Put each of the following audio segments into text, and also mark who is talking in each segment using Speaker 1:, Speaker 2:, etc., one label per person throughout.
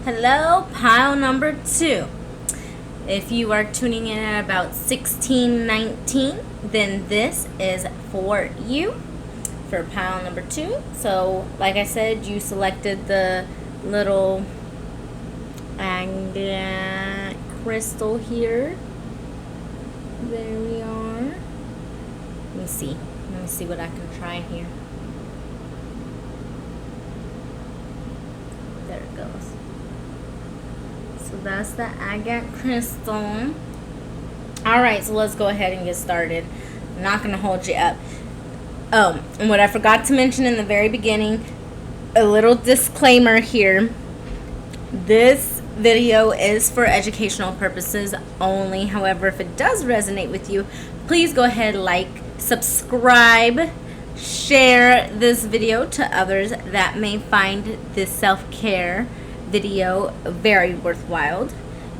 Speaker 1: Hello, pile number 2. If you are tuning in at about 16:19, then this is for you for pile number 2. So, like I said, you selected the little agate crystal here. There we are. Let me see what I can try here. There it goes. So that's the agate crystal. Alright, so let's go ahead and get started. I'm not going to hold you up. Oh, and what I forgot to mention in the very beginning, a little disclaimer here. This video is for educational purposes only. However, if it does resonate with you, please go ahead, like, subscribe, share this video to others that may find this self-care video very worthwhile.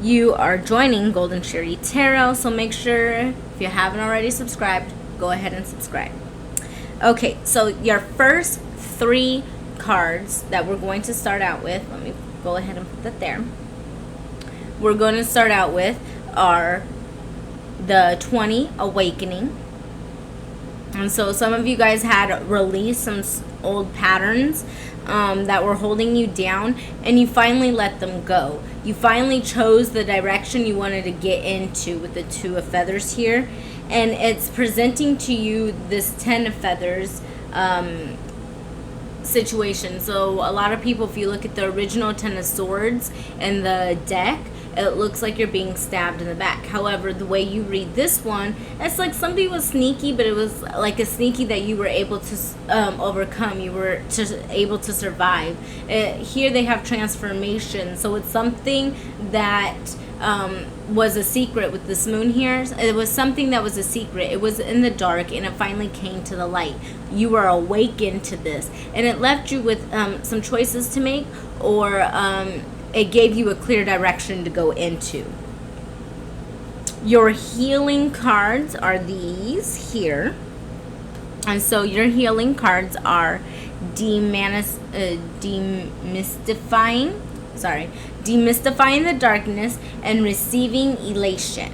Speaker 1: You are joining Golden Cherie Tarot, so make sure, if you haven't already subscribed, go ahead and subscribe. Okay, so your first 3 cards that we're going to start out with, let me go ahead and put that there. We're going to start out with are the 20 Awakening. And so some of you guys had released some old patterns that were holding you down, and you finally let them go. You finally chose the direction you wanted to get into with the 2 of Feathers here, and it's presenting to you this 10 of Feathers situation. So a lot of people, if you look at the original 10 of Swords in the deck, it looks like you're being stabbed in the back. However, the way you read this one, it's like somebody was sneaky, but it was like a sneaky that you were able to overcome. You were able to survive. Here they have transformation. So it's something that was a secret with this moon here. It was something that was a secret. It was in the dark, and it finally came to the light. You were awakened to this, and it left you with some choices to make, or it gave you a clear direction to go into. Your healing cards are these here. And so your healing cards are demystifying the darkness and receiving elation.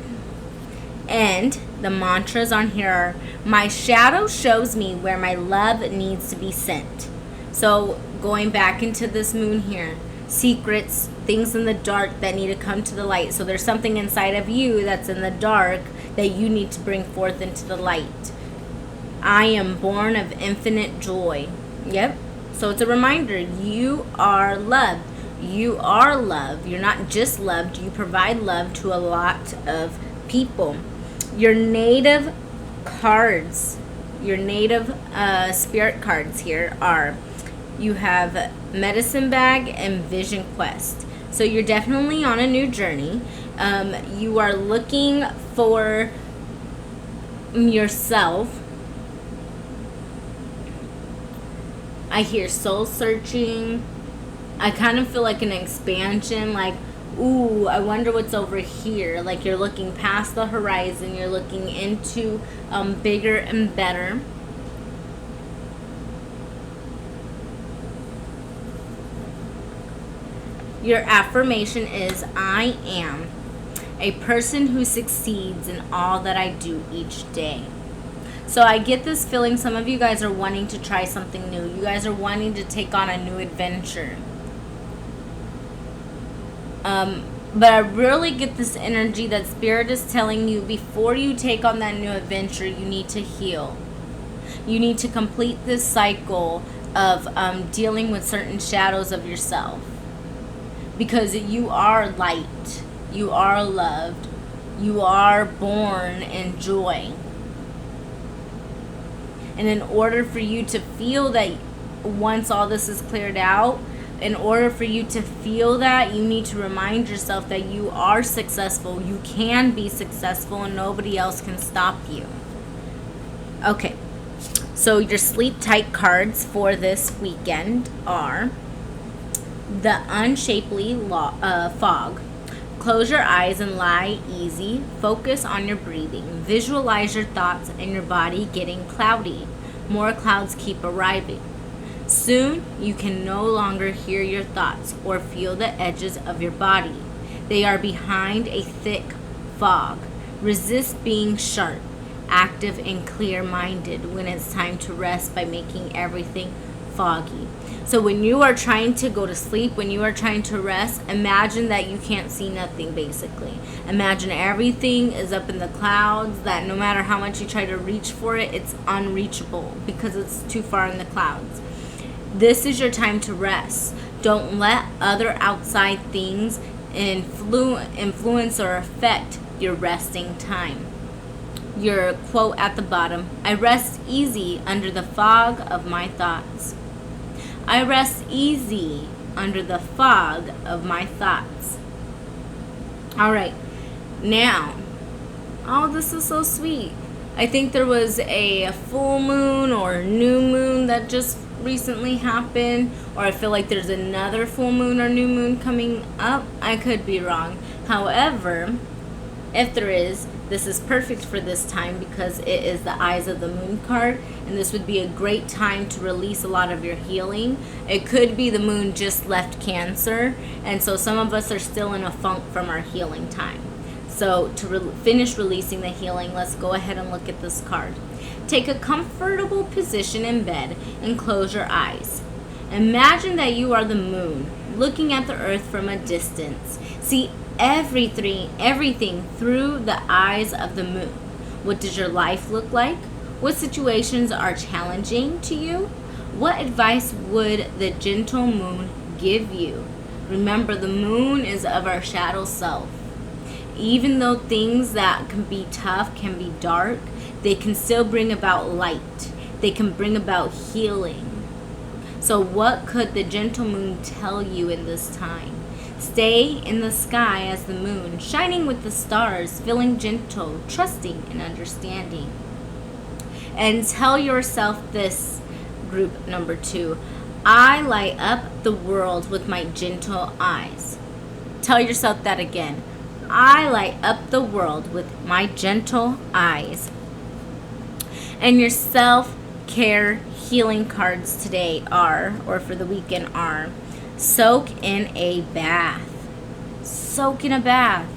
Speaker 1: And the mantras on here are, my shadow shows me where my love needs to be sent. So going back into this moon here, secrets, things in the dark that need to come to the light. So there's something inside of you that's in the dark that you need to bring forth into the light. I am born of infinite joy. Yep. So it's a reminder, you are loved. You are love. You're not just loved. You provide love to a lot of people. Your native cards, your native spirit cards here are, you have Medicine Bag and Vision Quest. So you're definitely on a new journey. You are looking for yourself. I hear soul searching. I kind of feel like an expansion, like, ooh, I wonder what's over here. Like you're looking past the horizon. You're looking into bigger and better. Your affirmation is, I am a person who succeeds in all that I do each day. So I get this feeling some of you guys are wanting to try something new. You guys are wanting to take on a new adventure. But I really get this energy that Spirit is telling you, before you take on that new adventure, you need to heal. You need to complete this cycle of dealing with certain shadows of yourself. Because you are light, you are loved, you are born in joy. And in order for you to feel that, once all this is cleared out, in order for you to feel that, you need to remind yourself that you are successful, you can be successful, and nobody else can stop you. Okay, so your sleep tight cards for this weekend are the Unshapely Fog. Close your eyes and lie easy. Focus on your breathing. Visualize your thoughts and your body getting cloudy. More clouds keep arriving. Soon, you can no longer hear your thoughts or feel the edges of your body. They are behind a thick fog. Resist being sharp, active, and clear-minded when it's time to rest by making everything foggy. So when you are trying to go to sleep, when you are trying to rest, imagine that you can't see nothing, basically. Imagine everything is up in the clouds, that no matter how much you try to reach for it, it's unreachable because it's too far in the clouds. This is your time to rest. Don't let other outside things influence or affect your resting time. Your quote at the bottom, I rest easy under the fog of my thoughts. I rest easy under the fog of my thoughts. All right. Now, oh, this is so sweet. I think there was a full moon or new moon that just recently happened, or I feel like there's another full moon or new moon coming up. I could be wrong. However, if there is, this is perfect for this time because it is the Eyes of the Moon card, and this would be a great time to release a lot of your healing. It could be the moon just left Cancer, and so some of us are still in a funk from our healing time. So to finish releasing the healing, let's go ahead and look at this card. Take a comfortable position in bed and close your eyes. Imagine that you are the moon, looking at the earth from a distance. See everything through the eyes of the moon. What does your life look like? What situations are challenging to you? What advice would the gentle moon give you? Remember, the moon is of our shadow self. Even though things that can be tough, can be dark, they can still bring about light. They can bring about healing. So what could the gentle moon tell you in this time? Stay in the sky as the moon, shining with the stars, feeling gentle, trusting, and understanding. And tell yourself this, group number 2. I light up the world with my gentle eyes. Tell yourself that again. I light up the world with my gentle eyes. And your self-care healing cards today are, or for the weekend are, soak in a bath. Soak in a bath.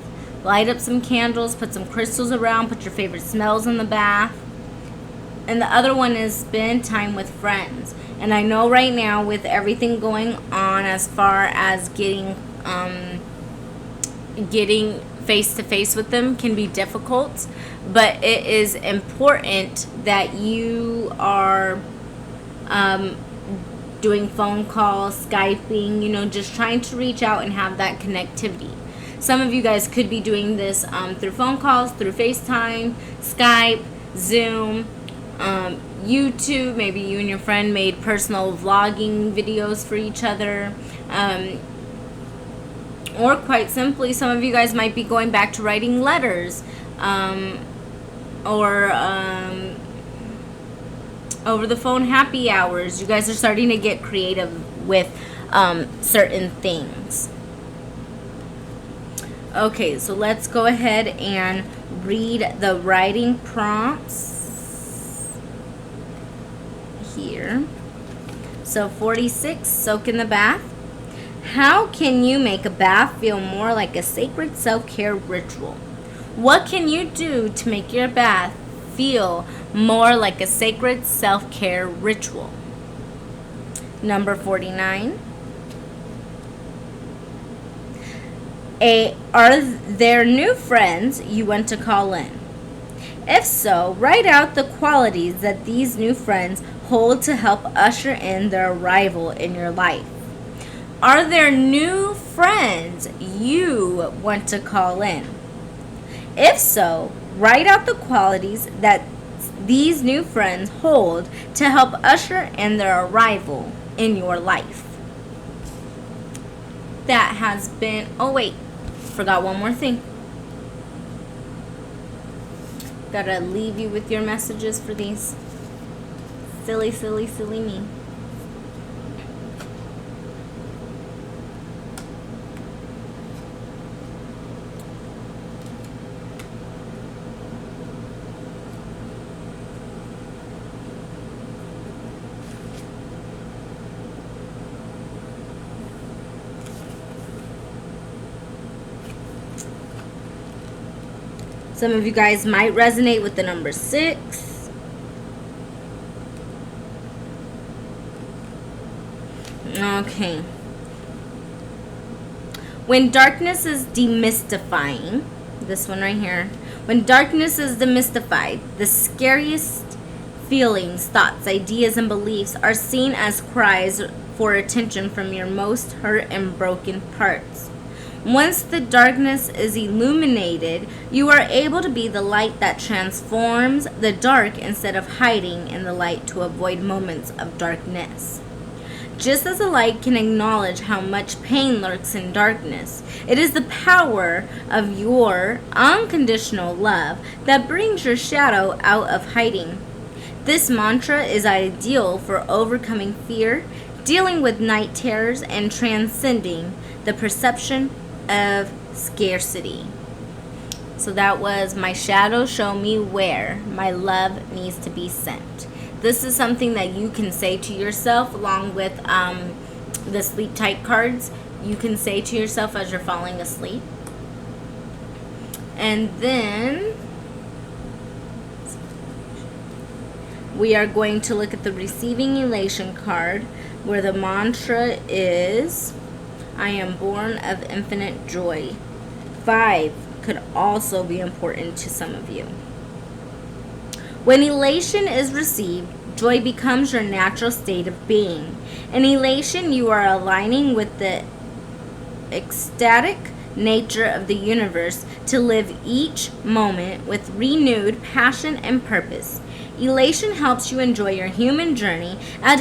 Speaker 1: Light up some candles, put some crystals around, put your favorite smells in the bath. And the other one is spend time with friends. And I know right now with everything going on as far as getting face-to-face with them can be difficult, but it is important that you are doing phone calls, Skyping, just trying to reach out and have that connectivity. Some of you guys could be doing this through phone calls, through FaceTime, Skype, Zoom, YouTube. Maybe you and your friend made personal vlogging videos for each other. Or quite simply, some of you guys might be going back to writing letters, or over the phone happy hours. You guys are starting to get creative with certain things. Okay, so let's go ahead and read the writing prompts here. So 46, soak in the bath. How can you make a bath feel more like a sacred self-care ritual? What can you do to make your bath feel more like a sacred self-care ritual? Number 49. Are there new friends you want to call in? If so, write out the qualities that these new friends hold to help usher in their arrival in your life. Are there new friends you want to call in? If so, write out the qualities that these new friends hold to help usher in their arrival in your life. That has been, oh wait, forgot one more thing. Gotta leave you with your messages for these. Silly me. Some of you guys might resonate with the number 6. Okay. When darkness is demystifying, this one right here. When darkness is demystified, the scariest feelings, thoughts, ideas, and beliefs are seen as cries for attention from your most hurt and broken parts. Once the darkness is illuminated, you are able to be the light that transforms the dark instead of hiding in the light to avoid moments of darkness. Just as the light can acknowledge how much pain lurks in darkness, it is the power of your unconditional love that brings your shadow out of hiding. This mantra is ideal for overcoming fear, dealing with night terrors, and transcending the perception of scarcity. So that was my shadow, show me where my love needs to be sent. This is something that you can say to yourself along with the sleep tight cards. You can say to yourself as you're falling asleep. And then we are going to look at the receiving elation card, where the mantra is, I am born of infinite joy. 5 could also be important to some of you. When elation is received, joy becomes your natural state of being. In elation, you are aligning with the ecstatic nature of the universe to live each moment with renewed passion and purpose. Elation helps you enjoy your human journey as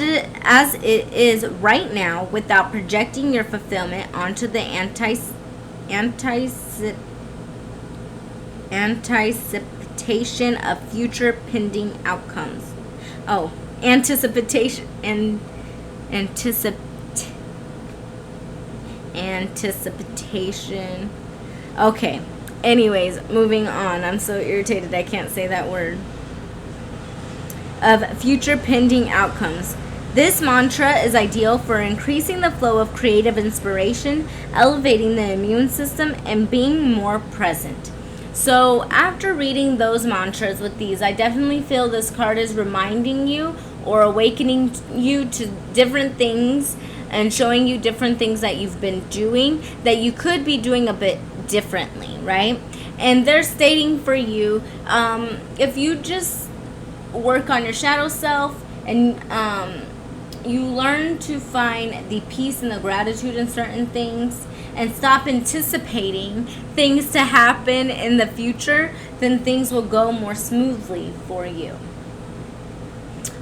Speaker 1: it is right now without projecting your fulfillment onto the anticipation of future pending outcomes. Oh, anticipation. Okay. Anyways, moving on. I'm so irritated I can't say that word. Of future pending outcomes. This mantra is ideal for increasing the flow of creative inspiration, elevating the immune system, and being more present. So after reading those mantras with these, I definitely feel this card is reminding you or awakening you to different things and showing you different things that you've been doing that you could be doing a bit differently, right? And they're stating for you, if you just work on your shadow self and you learn to find the peace and the gratitude in certain things and stop anticipating things to happen in the future, then things will go more smoothly for you.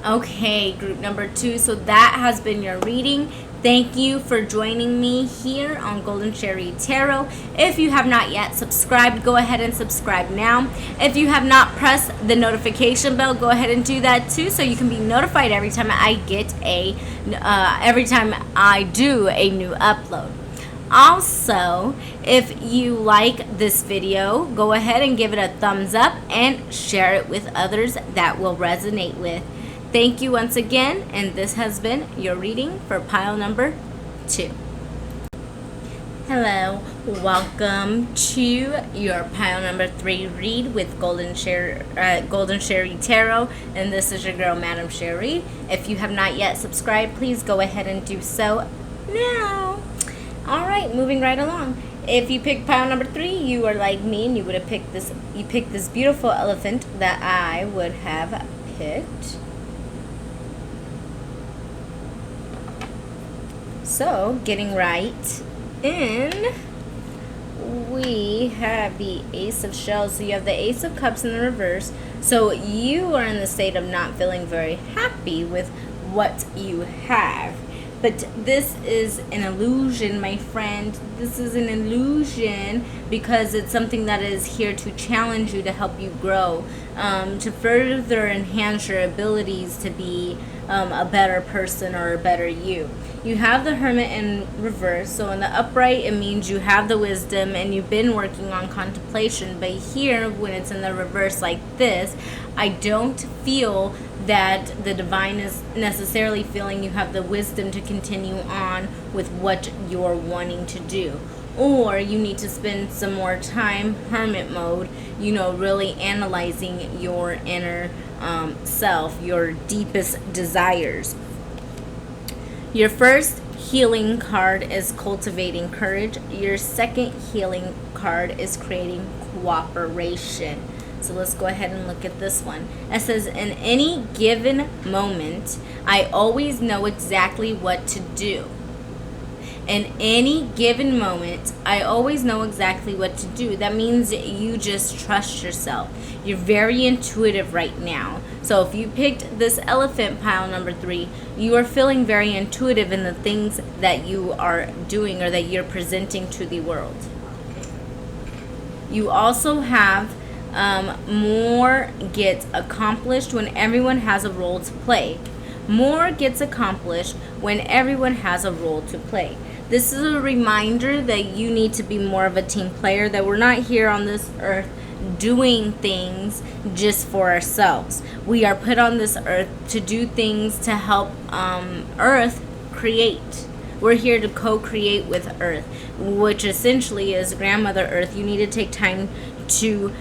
Speaker 1: Okay, group number 2. So that has been your reading. Thank you for joining me here on Golden Cherie Tarot. If you have not yet subscribed, go ahead and subscribe now. If you have not pressed the notification bell, go ahead and do that too, so you can be notified every time I do a new upload. Also, if you like this video, go ahead and give it a thumbs up and share it with others that will resonate with. Thank you once again, and this has been your reading for pile number 2. Hello, welcome to your pile number 3 read with Golden Cherie Tarot, and this is your girl, Madame Cherie. If you have not yet subscribed, please go ahead and do so now. Alright, moving right along. If you picked pile number 3, you are like me and you would have picked this. You picked this beautiful elephant that I would have picked. So, getting right in, we have the Ace of Shells. So you have the Ace of Cups in the reverse. So you are in the state of not feeling very happy with what you have. But this is an illusion, my friend. This is an illusion because it's something that is here to challenge you, to help you grow, to further enhance your abilities to be a better person or a better you. You have the Hermit in reverse. So in the upright, it means you have the wisdom and you've been working on contemplation. But here, when it's in the reverse like this, I don't feel that the divine is necessarily feeling you have the wisdom to continue on with what you're wanting to do. or you need to spend some more time hermit mode, you know, really analyzing your inner self, your deepest desires. Your first healing card is cultivating courage. Your second healing card is creating cooperation. So let's go ahead and look at this one. It says, in any given moment, I always know exactly what to do. In any given moment, I always know exactly what to do. That means you just trust yourself. You're very intuitive right now. So if you picked this elephant pile number 3, you are feeling very intuitive in the things that you are doing or that you're presenting to the world. You also have more gets accomplished when everyone has a role to play. More gets accomplished when everyone has a role to play. This is a reminder that you need to be more of a team player, that we're not here on this earth doing things just for ourselves. We are put on this earth to do things to help Earth create. We're here to co-create with Earth, which essentially is Grandmother Earth. You need to take time to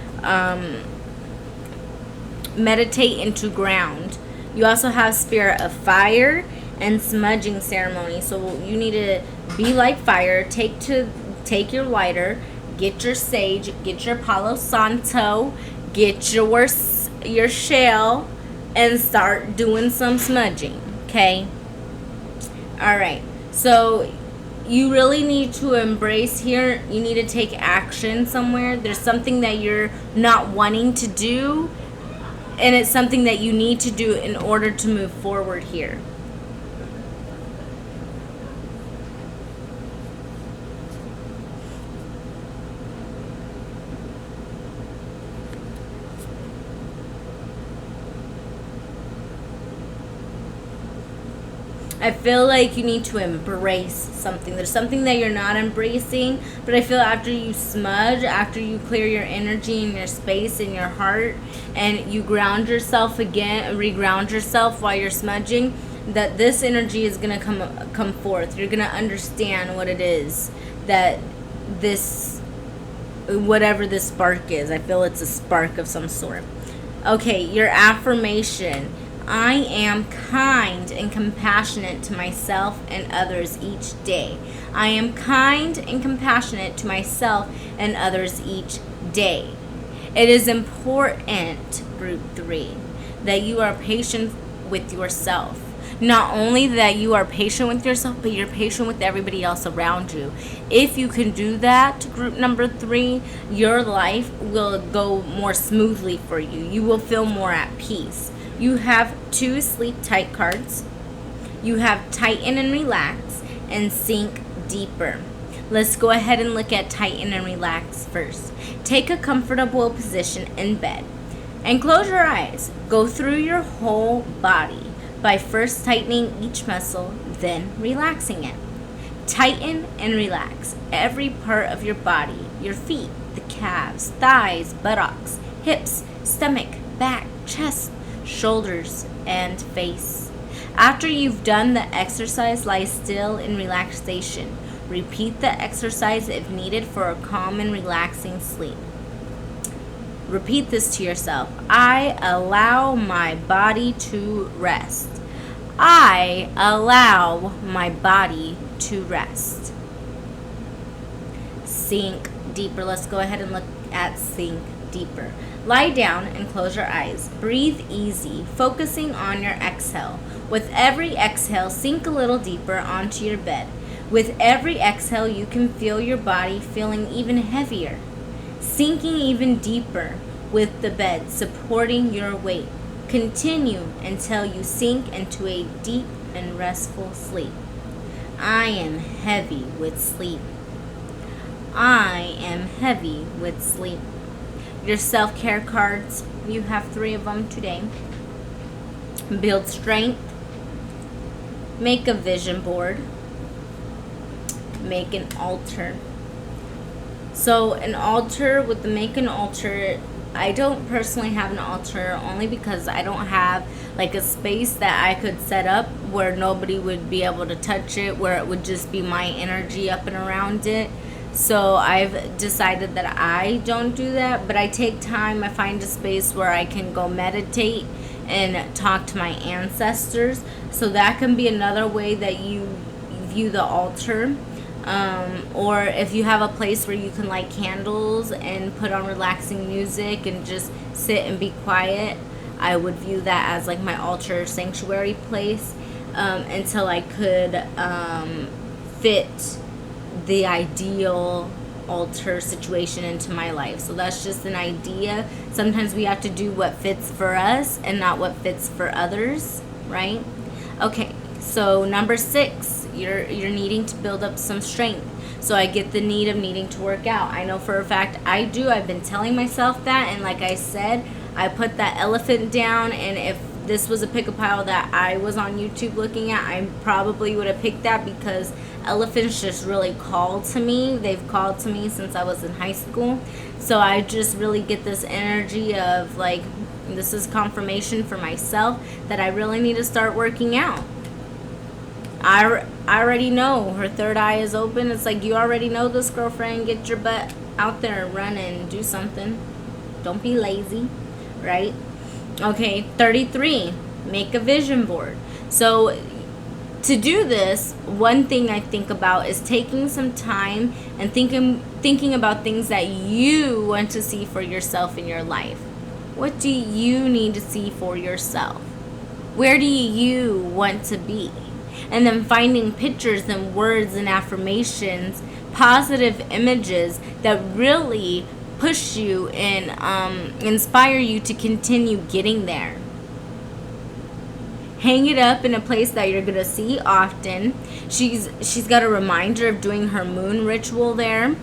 Speaker 1: meditate into ground. You also have Spirit of Fire and Smudging Ceremony. So you need to be like fire. Take your lighter, get your sage, get your Palo Santo, get your shell, and start doing some smudging. Okay. All right. So you really need to embrace here. You need to take action somewhere. There's something that you're not wanting to do, and it's something that you need to do in order to move forward here. I feel like you need to embrace something. There's something that you're not embracing, but I feel after you smudge, after you clear your energy and your space in your heart, and you ground yourself again, re-ground yourself while you're smudging, that this energy is going to come forth. You're going to understand what it is that this, whatever this spark is. I feel it's a spark of some sort. Okay, your affirmation. I am kind and compassionate to myself and others each day. I am kind and compassionate to myself and others each day. It is important, group 3, that you are patient with yourself. Not only that you are patient with yourself, but you're patient with everybody else around you. If you can do that, group number 3, your life will go more smoothly for you. You will feel more at peace. You have 2 sleep tight cards. You have tighten and relax and sink deeper. Let's go ahead and look at tighten and relax first. Take a comfortable position in bed and close your eyes. Go through your whole body by first tightening each muscle, then relaxing it. Tighten and relax every part of your body, your feet, the calves, thighs, buttocks, hips, stomach, back, chest, shoulders, and face. After you've done the exercise, lie still in relaxation. Repeat the exercise if needed for a calm and relaxing sleep. Repeat this to yourself. I allow my body to rest. I allow my body to rest. Sink deeper. Let's go ahead and look at sink deeper. Lie down and close your eyes. Breathe easy, focusing on your exhale. With every exhale, sink a little deeper onto your bed. With every exhale, you can feel your body feeling even heavier, sinking even deeper with the bed, supporting your weight. Continue until you sink into a deep and restful sleep. I am heavy with sleep. I am heavy with sleep. Your self-care cards, you have 3 of them today. Build strength. Make a vision board. Make an altar. So an altar, with the make an altar, I don't personally have an altar only because I don't have like a space that I could set up where nobody would be able to touch it, where it would just be my energy up and around it. So I've decided that I don't do that, but I take time. I find a space where I can go meditate and talk to my ancestors. So that can be another way that you view the altar. Or if you have a place where you can light candles and put on relaxing music and just sit and be quiet, I would view that as like my altar sanctuary place, until I could fit the ideal altar situation into my life. So that's just an idea. Sometimes we have to do what fits for us and not what fits for others, right? Okay, so number 6, you're needing to build up some strength. So I get the need of needing to work out. I know for a fact I do. I've been telling myself that, and like I said, I put that elephant down, and if this was a pick-a-pile that I was on YouTube looking at, I probably would have picked that, because elephants just really call to me. They've called to me since I was in high school. So I just really get this energy of like, this is confirmation for myself that I really need to start working out. I already know her third eye is open. It's like, you already know this, girlfriend. Get your butt out there and run and do something. Don't be lazy, right? Okay, 33, make a vision board. So to do this, one thing I think about is taking some time and thinking about things that you want to see for yourself in your life. What do you need to see for yourself? Where do you want to be? And then finding pictures and words and affirmations, positive images that really push you and inspire you to continue getting there. Hang it up in a place that you're gonna see often. She's got a reminder of doing her moon ritual there.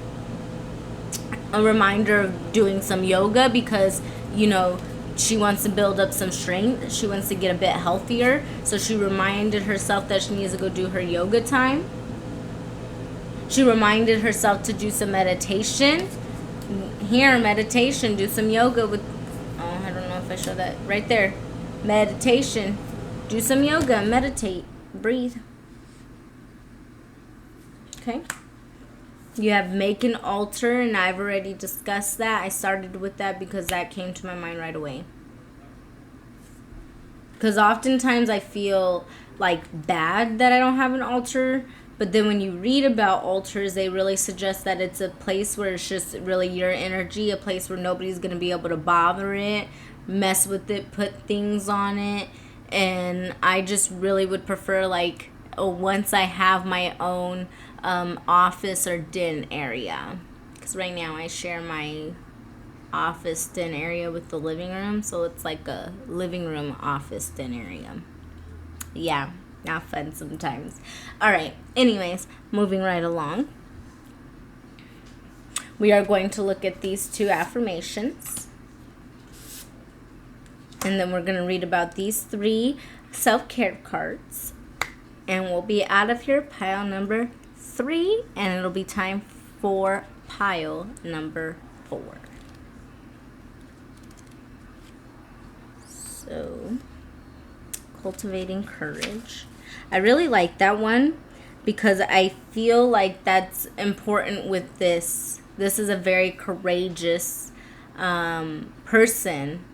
Speaker 1: A reminder of doing some yoga, because she wants to build up some strength. She wants to get a bit healthier. So she reminded herself that she needs to go do her yoga time. She reminded herself to do some meditation. Here, meditation, do some yoga with, I don't know if I show that right there. Meditation. Do some yoga, meditate, breathe. Okay. You have make an altar, and I've already discussed that. I started with that because that came to my mind right away. Because oftentimes I feel like bad that I don't have an altar, but then when you read about altars, they really suggest that it's a place where it's just really your energy, a place where nobody's going to be able to bother it, mess with it, put things on it. And I just really would prefer, like, once I have my own office or den area. Because right now I share my office den area with the living room. So it's like a living room office den area. Yeah, not fun sometimes. Alright, anyways, moving right along. We are going to look at these 2 affirmations. And then we're going to read about these 3 self-care cards. And we'll be out of here, pile number 3. And it'll be time for pile number 4. So, cultivating courage. I really like that one because I feel like that's important with this. This is a very courageous person.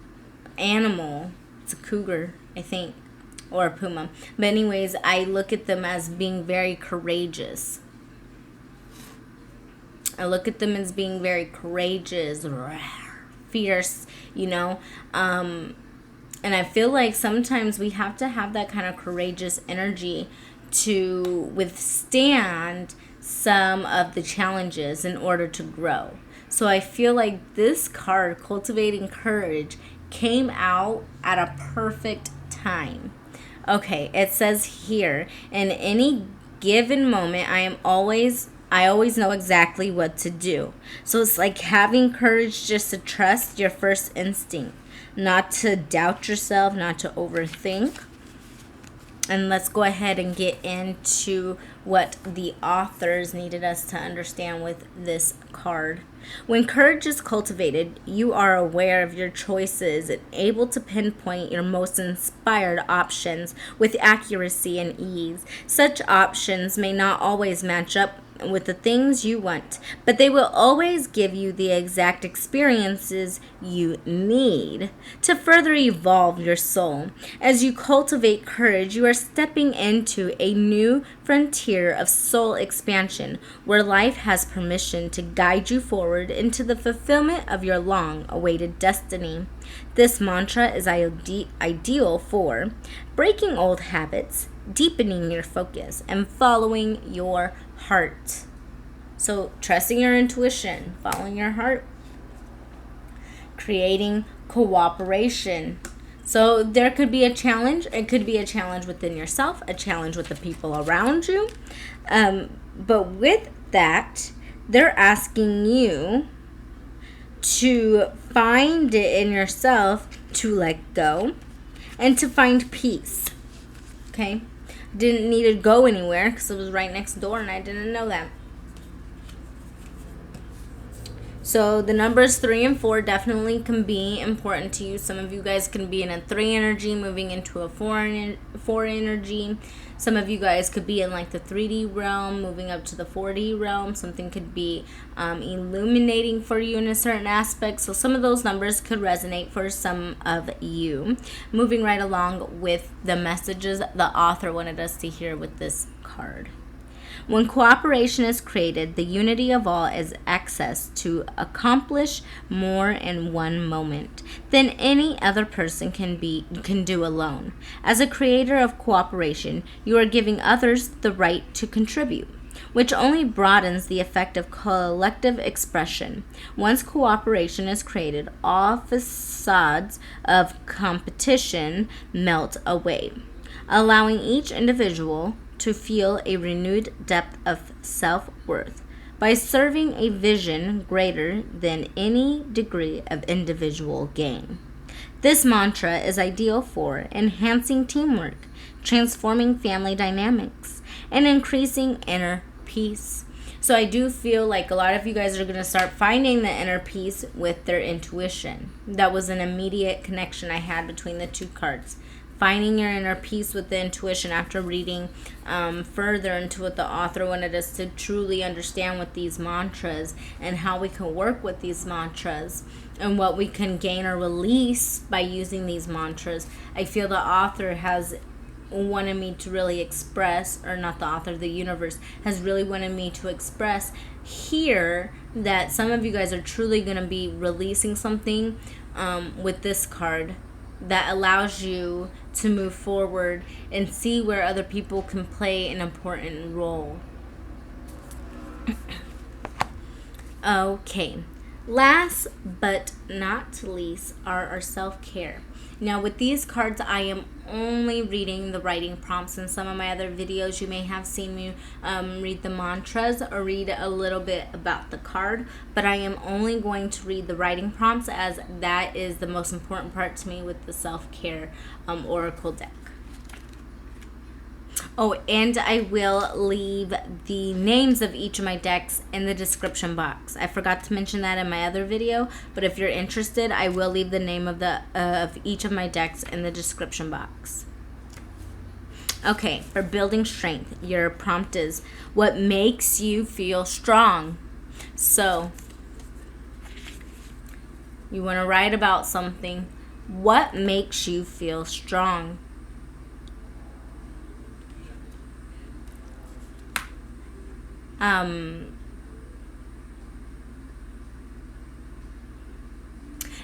Speaker 1: Animal. It's a cougar, I think, or a puma. But anyways, I look at them as being very courageous. I look at them as being very courageous, fierce, and I feel like sometimes we have to have that kind of courageous energy to withstand some of the challenges in order to grow. So I feel like this card, cultivating courage, came out at a perfect time. Okay, it says here, in any given moment, I always know exactly what to do. So it's like having courage just to trust your first instinct, not to doubt yourself, not to overthink. And let's go ahead and get into what the authors needed us to understand with this card. When courage is cultivated, you are aware of your choices and able to pinpoint your most inspired options with accuracy and ease. Such options may not always match up with the things you want, but they will always give you the exact experiences you need to further evolve your soul. As you cultivate courage, you are stepping into a new frontier of soul expansion where life has permission to guide you forward into the fulfillment of your long-awaited destiny. This mantra is ideal for breaking old habits, deepening your focus, and following your heart. So, trusting your intuition, following your heart, creating cooperation. So, there could be a challenge. It could be a challenge within yourself, a challenge with the people around you. But with that, they're asking you to find it in yourself to let go and to find peace. Okay? Didn't need to go anywhere because it was right next door and I didn't know that. So the numbers 3 and 4 definitely can be important to you. Some of you guys can be in a 3 energy moving into a 4 energy. Some of you guys could be in like the 3D realm moving up to the 4D realm. Something could be illuminating for you in a certain aspect. So some of those numbers could resonate for some of you. Moving right along with the messages the author wanted us to hear with this card. When cooperation is created, the unity of all is access to accomplish more in one moment than any other person can do alone. As a creator of cooperation, you are giving others the right to contribute, which only broadens the effect of collective expression. Once cooperation is created, all facades of competition melt away, allowing each individual to feel a renewed depth of self-worth by serving a vision greater than any degree of individual gain. This mantra is ideal for enhancing teamwork, transforming family dynamics, and increasing inner peace. So I do feel like a lot of you guys are going to start finding the inner peace with their intuition. That was an immediate connection I had between the two cards. Finding your inner peace with the intuition after reading further into what the author wanted us to truly understand with these mantras and how we can work with these mantras and what we can gain or release by using these mantras. I feel the author has wanted me to really express, or not the author, the universe has really wanted me to express here that some of you guys are truly going to be releasing something with this card that allows you to move forward and see where other people can play an important role. Okay, last but not least are our self-care. Now with these cards, I am only reading the writing prompts. In some of my other videos, you may have seen me read the mantras or read a little bit about the card, but I am only going to read the writing prompts as that is the most important part to me with the self-care oracle deck. Oh, and I will leave the names of each of my decks in the description box. I forgot to mention that in my other video, but if you're interested, I will leave the name of each of my decks in the description box. Okay, for building strength, your prompt is, what makes you feel strong? So, you want to write about something. What makes you feel strong?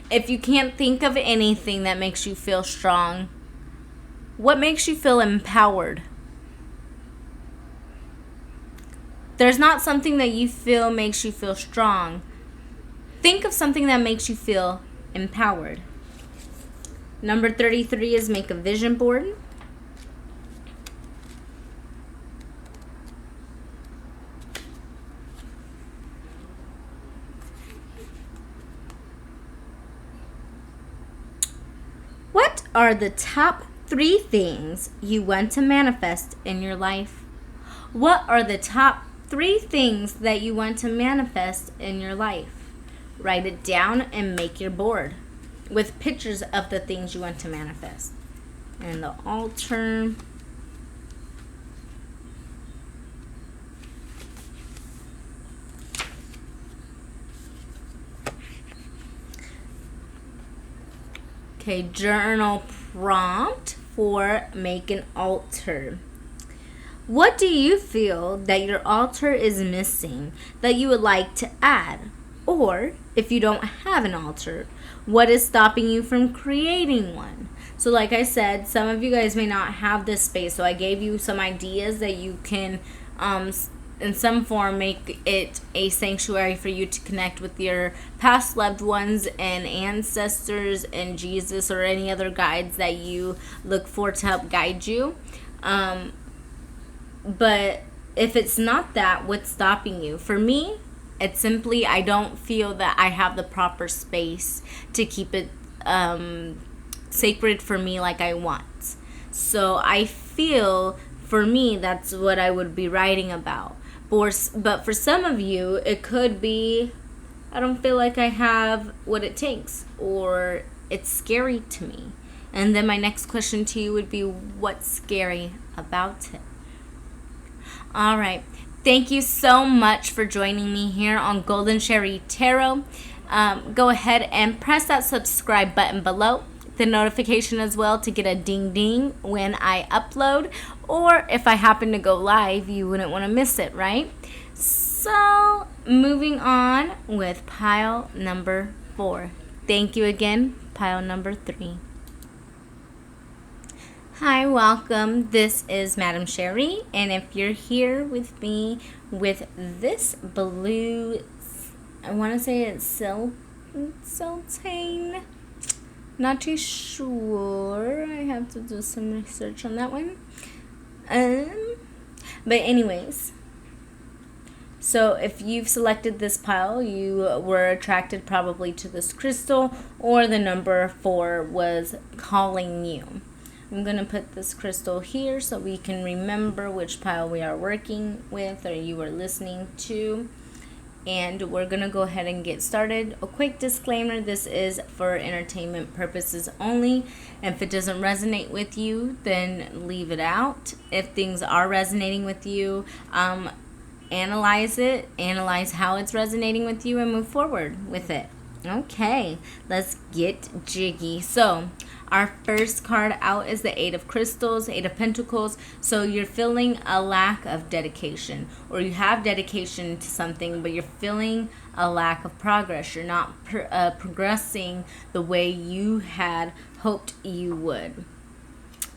Speaker 1: If you can't think of anything that makes you feel strong, what makes you feel empowered? There's not something that you feel makes you feel strong. Think of something that makes you feel empowered. Number 33 is make a vision board. What are the top 3 things you want to manifest in your life? What are the top 3 things that you want to manifest in your life? Write it down and make your board with pictures of the things you want to manifest. And the altar. Okay, journal prompt for make an altar. What do you feel that your altar is missing that you would like to add? Or if you don't have an altar, what is stopping you from creating one? So like I said, some of you guys may not have this space. So I gave you some ideas that you can, in some form, make it a sanctuary for you to connect with your past loved ones and ancestors and Jesus or any other guides that you look for to help guide you. But if it's not that, what's stopping you? For me, it's simply I don't feel that I have the proper space to keep it sacred for me like I want. So I feel for me that's what I would be writing about. But for some of you, it could be I don't feel like I have what it takes, or it's scary to me. And then my next question to you would be, what's scary about it? All right. Thank you so much for joining me here on Golden Cherie Tarot. Go ahead and press that subscribe button below, the notification as well, to get a ding ding when I upload. Or if I happen to go live, you wouldn't want to miss it, right? So moving on with pile number 4. Thank you again, pile number 3. Hi, welcome. This is Madame Cherie, and if you're here with me with this blue, I want to say it's Sultane. Not too sure. I have to do some research on that one. But anyways, so if you've selected this pile, you were attracted probably to this crystal, or the number 4 was calling you. I'm going to put this crystal here so we can remember which pile we are working with or you are listening to. And we're going to go ahead and get started. A quick disclaimer, this is for entertainment purposes only. If it doesn't resonate with you, then leave it out. If things are resonating with you, analyze it, analyze how it's resonating with you, and move forward with it. Okay, let's get jiggy. So our first card out is the 8 of Crystals, 8 of Pentacles. So you're feeling a lack of dedication, or you have dedication to something, but you're feeling a lack of progress. You're not progressing the way you had hoped you would.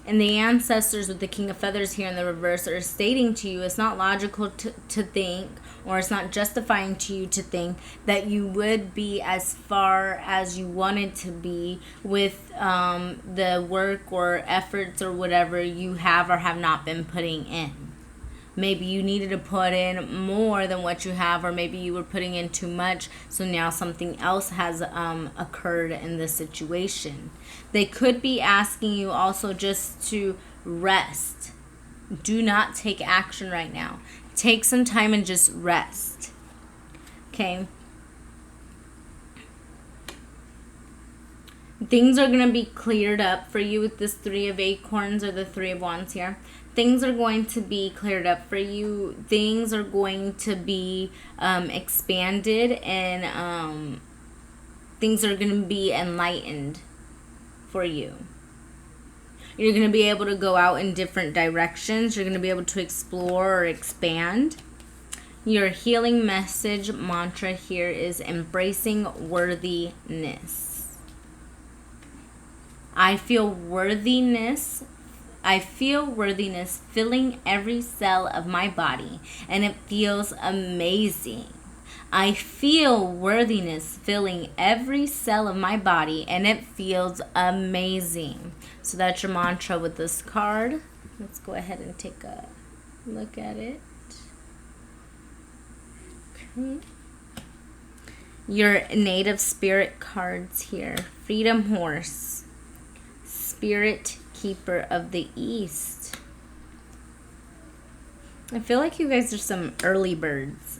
Speaker 1: And the ancestors with the King of Feathers here in the reverse are stating to you it's not logical to think, or it's not justifying to you to think that you would be as far as you wanted to be with the work or efforts or whatever you have or have not been putting in. Maybe you needed to put in more than what you have, or maybe you were putting in too much, so now something else has occurred in this situation. They could be asking you also just to rest. Do not take action right now. Take some time and just rest. Okay? Things are going to be cleared up for you with this 3 of Acorns or the 3 of Wands here. Things are going to be cleared up for you. Things are going to be expanded, and things are going to be enlightened for you. You're going to be able to go out in different directions. You're going to be able to explore or expand. Your healing message mantra here is embracing worthiness. I feel worthiness filling every cell of my body, and it feels amazing. I feel worthiness filling every cell of my body, and it feels amazing. So that's your mantra with this card. Let's go ahead and take a look at it. Okay. Your native spirit cards here. Freedom Horse. Spirit Keeper of the East. I feel like you guys are some early birds.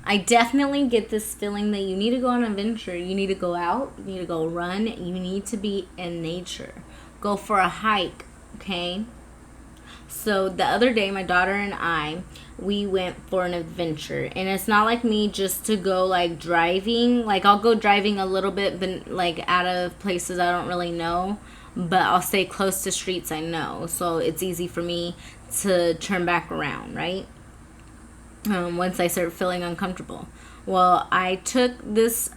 Speaker 1: I definitely get this feeling that you need to go on an adventure. You need to go out. You need to go run. You need to be in nature. Go for a hike, okay? So the other day, my daughter and I, we went for an adventure. And it's not like me just to go like driving. Like I'll go driving a little bit, but like out of places I don't really know. But I'll stay close to streets I know. So it's easy for me to turn back around, right? Once I start feeling uncomfortable. Well, I took this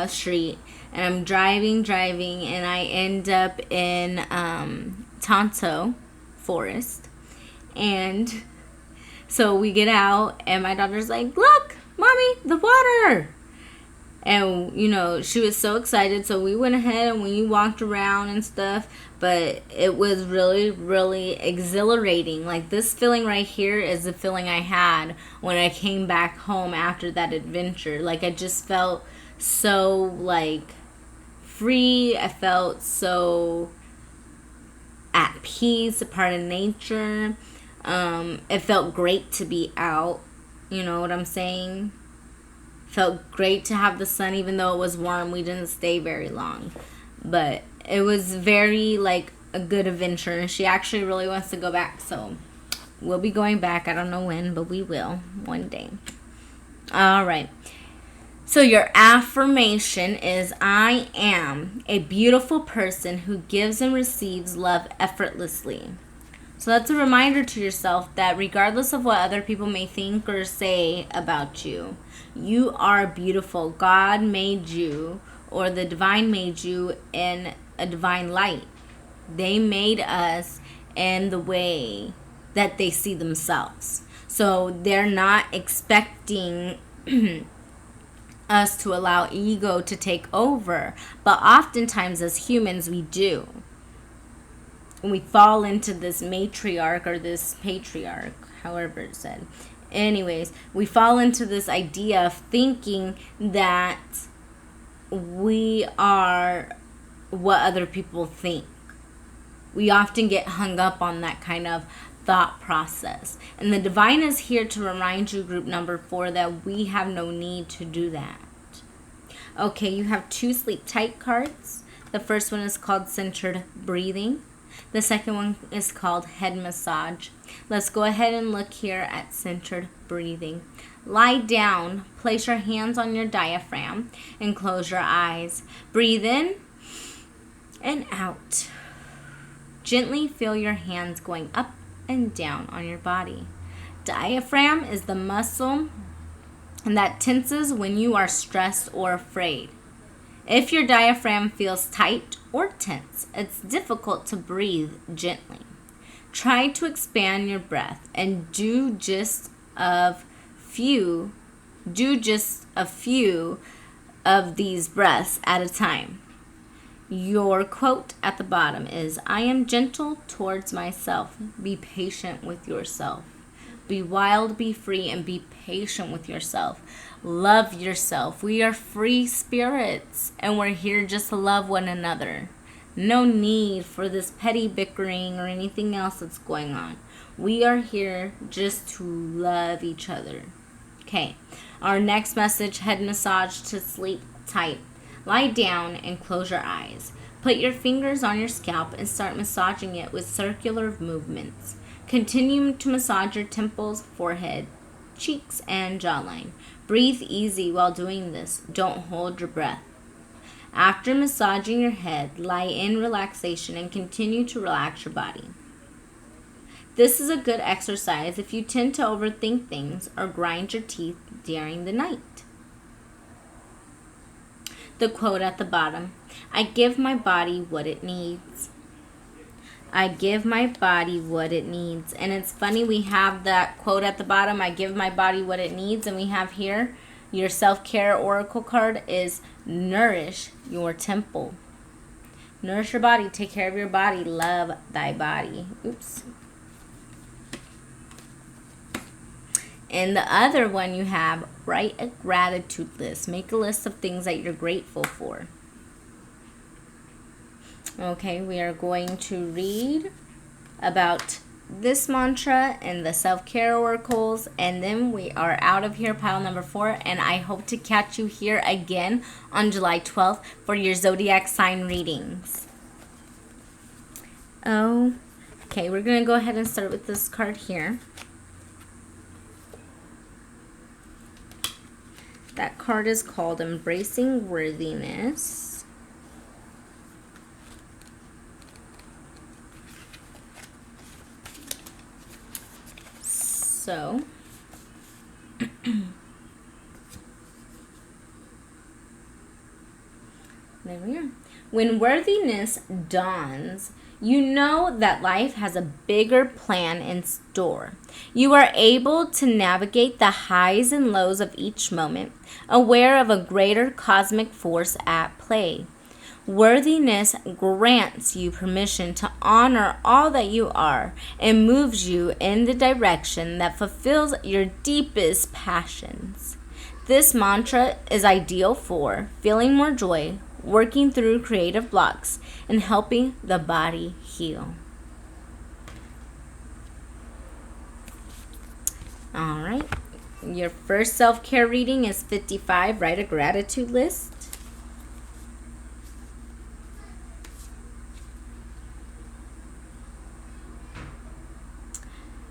Speaker 1: street and I'm driving, and I end up in Tonto Forest. And so we get out, and my daughter's like, "Look, Mommy, the water!" And, you know, she was so excited. So we went ahead and we walked around and stuff. But it was really, really exhilarating. Like, this feeling right here is the feeling I had when I came back home after that adventure. Like, I just felt so, like, free. I felt so at peace, a part of nature. It felt great to be out. You know what I'm saying? Felt great to have the sun, even though it was warm. We didn't stay very long, but it was very like a good adventure, and she actually really wants to go back, so we'll be going back. I don't know when, but we will one day. All right, so your affirmation is, I am a beautiful person who gives and receives love effortlessly. So that's a reminder to yourself that regardless of what other people may think or say about you, you are beautiful. God made you, or the divine made you in a divine light. They made us in the way that they see themselves. So they're not expecting us to allow ego to take over. But oftentimes as humans, we do. We fall into this matriarch or this patriarch, however it's said. Anyways, we fall into this idea of thinking that we are what other people think. We often get hung up on that kind of thought process. And the divine is here to remind you, group number 4, that we have no need to do that. Okay, you have 2 sleep tight cards. The first one is called centered breathing. The second one is called head massage. Let's go ahead and look here at centered breathing. Lie down, place your hands on your diaphragm, and close your eyes. Breathe in and out. Gently feel your hands going up and down on your body. Diaphragm is the muscle that tenses when you are stressed or afraid. If your diaphragm feels tight or tense, it's difficult to breathe gently. Try to expand your breath and do just a few of these breaths at a time. Your quote at the bottom is, I am gentle towards myself. Be patient with yourself. Be wild, be free, and be patient with yourself. Love yourself. We are free spirits, and we're here just to love one another. No need for this petty bickering or anything else that's going on. We are here just to love each other. Okay, our next message, head massage to sleep tight. Lie down and close your eyes. Put your fingers on your scalp and start massaging it with circular movements. Continue to massage your temples, forehead, cheeks, and jawline. Breathe easy while doing this. Don't hold your breath. After massaging your head, lie in relaxation and continue to relax your body. This is a good exercise if you tend to overthink things or grind your teeth during the night. The quote at the bottom, I give my body what it needs. I give my body what it needs. And it's funny, we have that quote at the bottom, I give my body what it needs. And we have here, your self-care oracle card is nourish your temple. Nourish your body. Take care of your body. Love thy body. Oops. And the other one you have, write a gratitude list. Make a list of things that you're grateful for. Okay, we are going to read about this mantra and the self-care oracles, and then we are out of here, pile number 4, and I hope to catch you here again on July 12th for your zodiac sign readings. Oh, Okay, we're going to go ahead and start with this card here. That card is called Embracing Worthiness. So, there we are. When worthiness dawns, you know that life has a bigger plan in store. You are able to navigate the highs and lows of each moment, aware of a greater cosmic force at play. Worthiness grants you permission to honor all that you are and moves you in the direction that fulfills your deepest passions. This mantra is ideal for feeling more joy, working through creative blocks, and helping the body heal. All right. Your first self-care reading is 55. Write a gratitude list.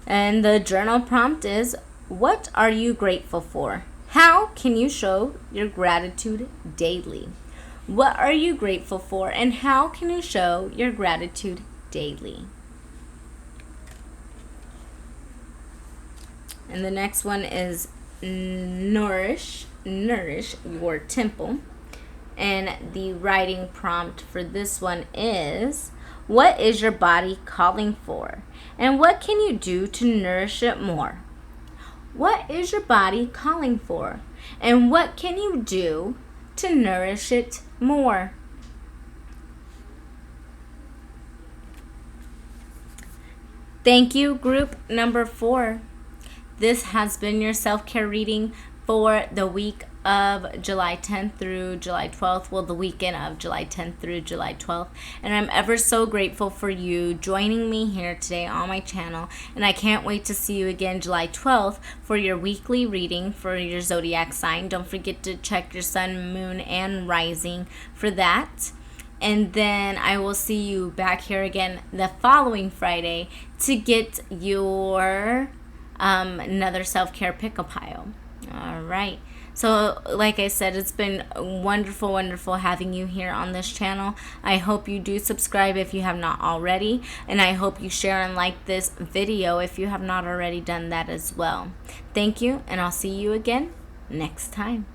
Speaker 1: And the journal prompt is, what are you grateful for? How can you show your gratitude daily? What are you grateful for, and how can you show your gratitude daily? And the next one is nourish your temple. And the writing prompt for this one is, what is your body calling for? And what can you do to nourish it more? What is your body calling for? And what can you do to nourish it more? Thank you, group number 4. This has been your self-care reading for the week of July 10th through July 12th. Well, the weekend of July 10th through July 12th. And I'm ever so grateful for you joining me here today on my channel. And I can't wait to see you again July 12th for your weekly reading for your zodiac sign. Don't forget to check your sun, moon, and rising for that. And then I will see you back here again the following Friday to get your another self-care pick-a-pile. All right. So like I said, it's been wonderful having you here on this channel. I hope you do subscribe if you have not already. And I hope you share and like this video if you have not already done that as well. Thank you, and I'll see you again next time.